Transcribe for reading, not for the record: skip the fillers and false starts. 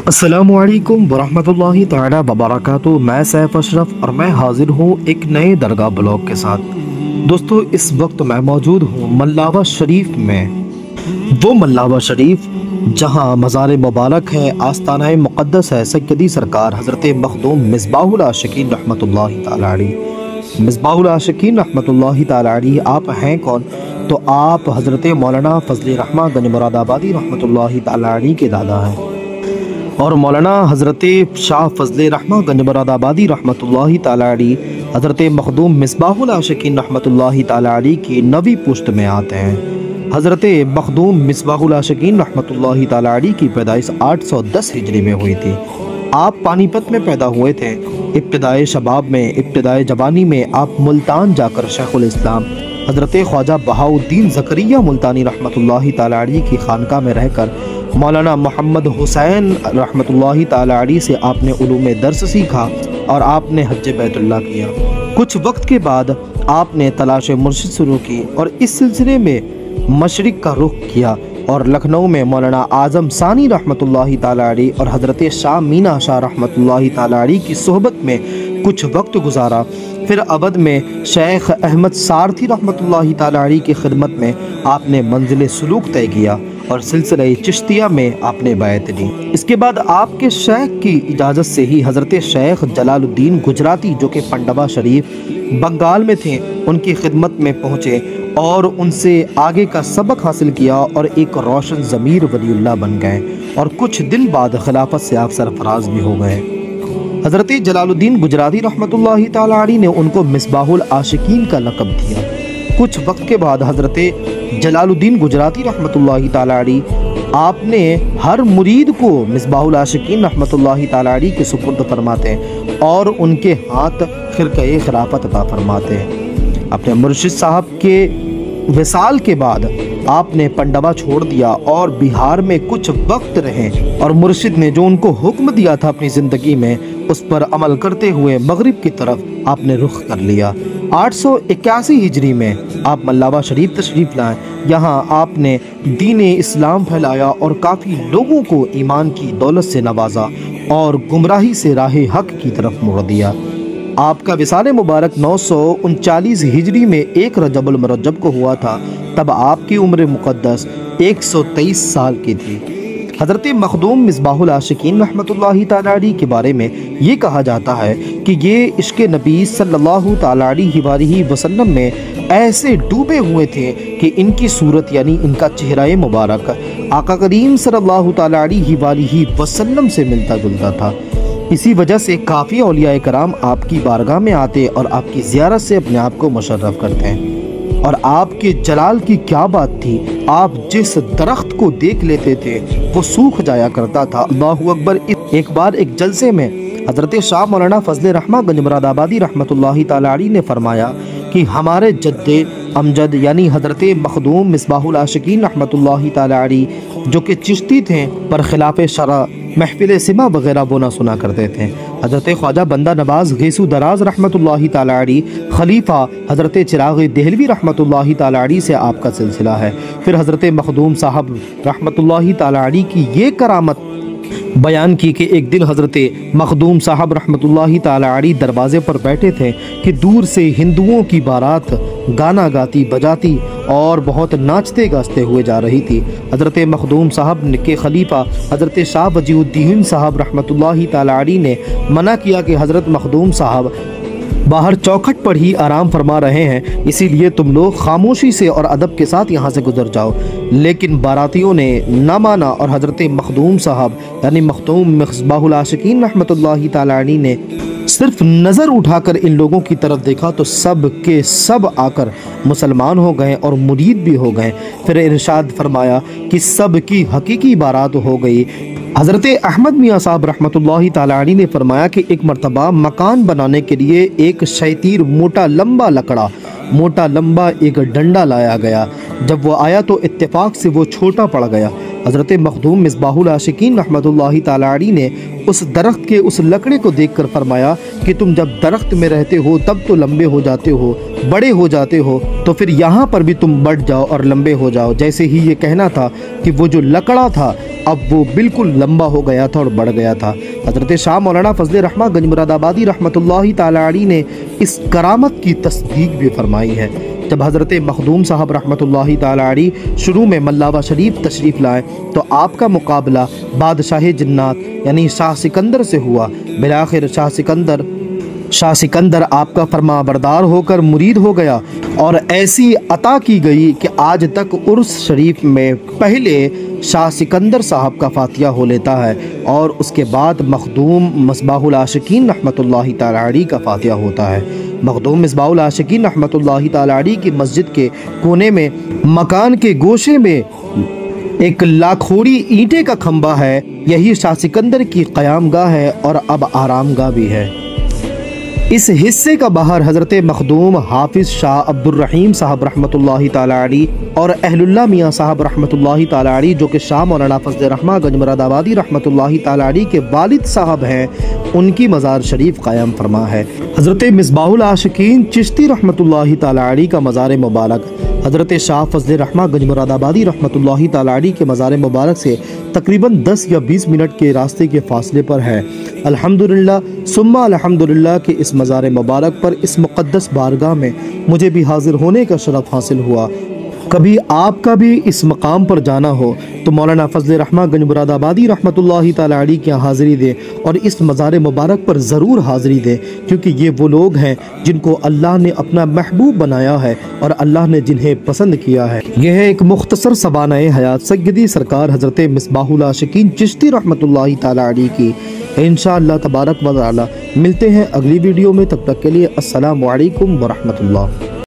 अस्सलामुअलैकुम वरहमतुल्लाहि ताला वबरकातुहू। मैं सैफ अशरफ और मैं हाजिर हूँ एक नए दरगाह ब्लॉग के साथ। दोस्तों, इस वक्त मैं मौजूद हूँ मल्लावा शरीफ में। वो मल्लावा शरीफ जहाँ मज़ार मुबारक है, आस्ताना मुक़द्दस है सैयदी सरकार हज़रत मखदूम मिसबाहुल आशिकीन रहमतुल्लाहि ताला अलैह। मिसबाहुल आशिकीन रहमतुल्लाहि ताला अलैह आप हैं कौन? तो आप हज़रत मौलाना फ़ज़ल रहमान गंज मुरादाबादी रहमतुल्लाहि ताला अलैह के दादा हैं और मौलाना हज़रत शाह फ़ज़ल रहमान गंज मुरादाबादी रहमतुल्लाहि ताला अलैह हज़रत मखदूम मिसबाहुल आशिकीन रहमतुल्लाहि ताला अलैह की नवी पुश्त में आते हैं। हज़रत मखदूम मिसबाहुल आशिकीन रहमतुल्लाहि ताला अलैह की पैदाइश 810 हिजरी में हुई थी। आप पानीपत में पैदा हुए थे। इब्तिदाई शबाब में, इब्तिदाई जवानी में आप मुल्तान जाकर शेखुल इस्लाम हज़रत ख्वाजा बहाउद्दीन ज़करिया मुल्तानी रहमतुल्लाहि ताला अलैह की खानका में रहकर मौलाना मोहम्मद हुसैन रहमतुल्लाहि ताला अलैह से आपने उलूम दर्स सीखा और आपने हज बैतुल्लाह किया। कुछ वक्त के बाद आपने तलाश मुर्शिद शुरू की और इस सिलसिले में मशरिक़ का रुख किया और लखनऊ में मौलाना आज़म सानी रहमतुल्लाहि ताला अलैह और हज़रत शाह मीना शाह रहमतुल्लाहि ताला अलैह की सोहबत में कुछ वक्त गुजारा। फिर अवध में शेख अहमद सारथी रहमतुल्लाहि ताला अलैह की खिदमत में आपने मंजिल सुलूक तय किया और सिलसिला चिश्तिया में आपने बैत ली। इसके बाद आपके शेख की इजाज़त से ही हज़रत शेख जलालुद्दीन गुजराती जो कि पंडवा शरीफ बंगाल में थे उनकी खिदमत में पहुँचे और उनसे आगे का सबक हासिल किया और एक रोशन ज़मीर वलीउल्लाह बन गए और कुछ दिन बाद खिलाफत से आप सरफराज भी हो गए। हज़रत जलालुद्दीन गुजराती रहमतुल्लाहि ताला अलैह ने उनको मिसबाहुल आशिकीन का लक़ब दिया। कुछ वक्त के बाद हज़रत जलालुद्दीन गुजराती रहमतुल्लाहि ताला अलैह आपने हर मुरीद को मिसबाहुल आशिकीन रहमतुल्लाहि ताला अलैह के सुपुर्द फरमाते हैं और उनके हाथ खिरक़े खिलाफत अता फरमाते हैं। अपने मुर्शिद साहब के विसाल के बाद आपने पंडवा छोड़ दिया और बिहार में कुछ वक्त रहे और मुर्शिद ने जो उनको हुक्म दिया था अपनी ज़िंदगी में उस पर अमल करते हुए मगरिब की तरफ आपने रुख कर लिया। 881 हिजरी में आप मल्लावा शरीफ तशरीफ़ लाए। यहाँ आपने दीन इस्लाम फैलाया और काफ़ी लोगों को ईमान की दौलत से नवाजा और गुमराही से राह हक की तरफ मोड़ दिया। आपका विसाल मुबारक 939 हिजरी में 1 रजबुल मुरज्जब को हुआ था। तब आपकी उम्र मुक़द्दस 123 साल की थी। हज़रत मखदूम मिसबाहुल आशिकीन रहमतुल्लाहि ताला अलैह के बारे में ये कहा जाता है कि ये इश्क़ नबी सल्लल्लाहु ताला अलैहि वसल्लम में ऐसे डूबे हुए थे कि इनकी सूरत यानी इनका चेहरा मुबारक आका करीम सल्लल्लाहु ताला अलैहि वसल्लम से मिलता जुलता था। इसी वजह से काफ़ी औलिया कराम आपकी बारगाह में आते और आपकी ज़ियारत से अपने आप को मुशर्रफ करते हैं। और आपके जलाल की क्या बात थी, आप जिस दरख्त को देख लेते थे वो सूख जाया करता था। अल्लाहु अकबर। एक बार एक जलसे में हज़रत शाह मौलाना फ़ज़ल रहमान गंज मुरादाबादी रहमतुल्लाहि ताला अलैह ने फरमाया कि हमारे जद्दे अमजद यानी हज़रत मखदूम मिसबाहुल आशिकीन रहमतुल्लाहि ताला अलैह जो कि चिश्ती थे पर खिलाफ शरा महफिल सिमा वगैरह वो ना सुना करते थे। हज़रत ख्वाजा बंदा नवाज गैसू दराज रहमतुल्लाहि ताला अलैह खलीफा हज़रत चिराग देहलवी रहमतुल्लाहि ताला अलैह से आपका सिलसिला है। फिर हज़रत मखदूम साहब रहमतुल्लाहि ताला अलैह की ये करामत बयान की कि एक दिन हज़रत मखदूम साहब रहमतुल्लाहि ताला अलैह दरवाज़े पर बैठे थे कि दूर से हिंदुओं की बारात गाना गाती बजाती और बहुत नाचते गाजते हुए जा रही थी। हज़रत मखदूम साहब के खलीफा हज़रत शाह वजीउद्दीन साहब रहमतुल्लाहि ताला अलैह ने मना किया कि हज़रत मखदूम साहब बाहर चौखट पर ही आराम फरमा रहे हैं, इसीलिए तुम लोग खामोशी से और अदब के साथ यहाँ से गुजर जाओ। लेकिन बारातियों ने ना माना और हज़रत मखदूम साहब यानी मखदूम मिसबाहुल आशिकीन रहमतुल्लाहि ताला अलैह ने सिर्फ नज़र उठाकर इन लोगों की तरफ देखा तो सब के सब आकर मुसलमान हो गए और मुरीद भी हो गए। फिर इरशाद फरमाया कि सब की हकीकी बारात हो गई। हज़रत अहमद मियाँ साहब रहमतुल्लाहि ताला अलैह ने फरमाया कि एक मरतबा मकान बनाने के लिए एक शैतीर मोटा लंबा एक डंडा लाया गया। जब वो आया तो इत्तेफाक से वो छोटा पड़ गया। हज़रत मखदूम मिसबाहुल आशिकीन रहमतुल्लाहि ताला अलैहि ने उस दरख्त के उस लकड़े को देखकर फरमाया कि तुम जब दरख्त में रहते हो तब तो लंबे हो जाते हो, बड़े हो जाते हो, तो फिर यहाँ पर भी तुम बढ़ जाओ और लंबे हो जाओ। जैसे ही ये कहना था कि वो जो लकड़ा था अब वो बिल्कुल लंबा हो गया था और बढ़ गया था। हज़रत शाह मौलाना फजल रहमा गंज मुरादाबादी रहमतुल्लाहि ताला अलैहि ने इस करामत की तस्दीक भी फरमाई है। जब हज़रत मखदूम साहब रहमतुल्लाहि ताला अलैहि शुरू में मल्लावा शरीफ तशरीफ़ लाए तो आपका मुकाबला बादशाह जिन्नात यानी शाह सिकंदर से हुआ। बिलाखिर शाह सिकंदर आपका फरमा बरदार होकर मुरीद हो गया और ऐसी अता की गई कि आज तक उर्स शरीफ में पहले शाह सिकंदर साहब का फातिहा हो लेता है और उसके बाद मखदूम मिसबाहुल आशिकीन रहमतुल्लाहि ताला अलैहि का फातिहा होता है। मखदूम मिसबाहुल आशिकीन रहमतुल्लाहि ताला अलैहि की मस्जिद के कोने में मकान के गोशे में एक लाखोड़ी ईंटे का खंबा है। यही शाह सिकंदर की क़यामगाह है और अब आरामगाह भी है। इस हिस्से का बाहर हज़रत मखदूम हाफिज़ शाह अब्दुर रहीम साहब रहमतुल्लाहि ताला अलैहि और अहलुल्लाह मियाँ साहब रहमतुल्लाहि ताला अलैहि जो कि शाह मौलाना फजल रहमा गंज मुरादाबादी रहमतुल्लाहि ताला अलैहि के वालिद साहब हैं, उनकी मज़ार शरीफ कायम फरमा है। हज़रत मिसबाहुल आशिकीन चिश्ती रहमतुल्लाहि ताला अलैहि का मज़ार मुबारक हज़रत शाह फजल रहमा गंज मुरादाबादी रहमतुल्लाहि ताला अलैहि के मज़ार मुबारक से तकरीबन 10 या 20 मिनट के रास्ते के फासले पर है। अल्हम्दुलिल्लाह सुम्मा अल्हम्दुलिल्लाह के इस मज़ार मुबारक पर इस मुक़द्दस बारगाह में मुझे भी हाज़िर होने का शरफ़ हासिल हुआ। कभी आपका भी इस मकाम पर जाना हो तो मौलाना फजल रहमा गंज मुरादाबादी रहमतुल्लाहि ताला अलैहि की हाज़िरी दें और इस मज़ार मुबारक पर ज़रूर हाज़िरी दें, क्योंकि ये वो लोग हैं जिनको अल्लाह ने अपना महबूब बनाया है और अल्लाह ने जिन्हें पसंद किया है। यह है एक मुख्तसर सबानाए हयात सय्यदी सरकार हज़रत मिसबाहुल आशिकीन चिश्ती रहमतुल्लाहि ताला अलैहि की। इंशाअल्लाह तबारक व तआला मिलते हैं अगली वीडियो में। तब तक के लिए अस्सलामु अलैकुम व रहमतुल्लाह।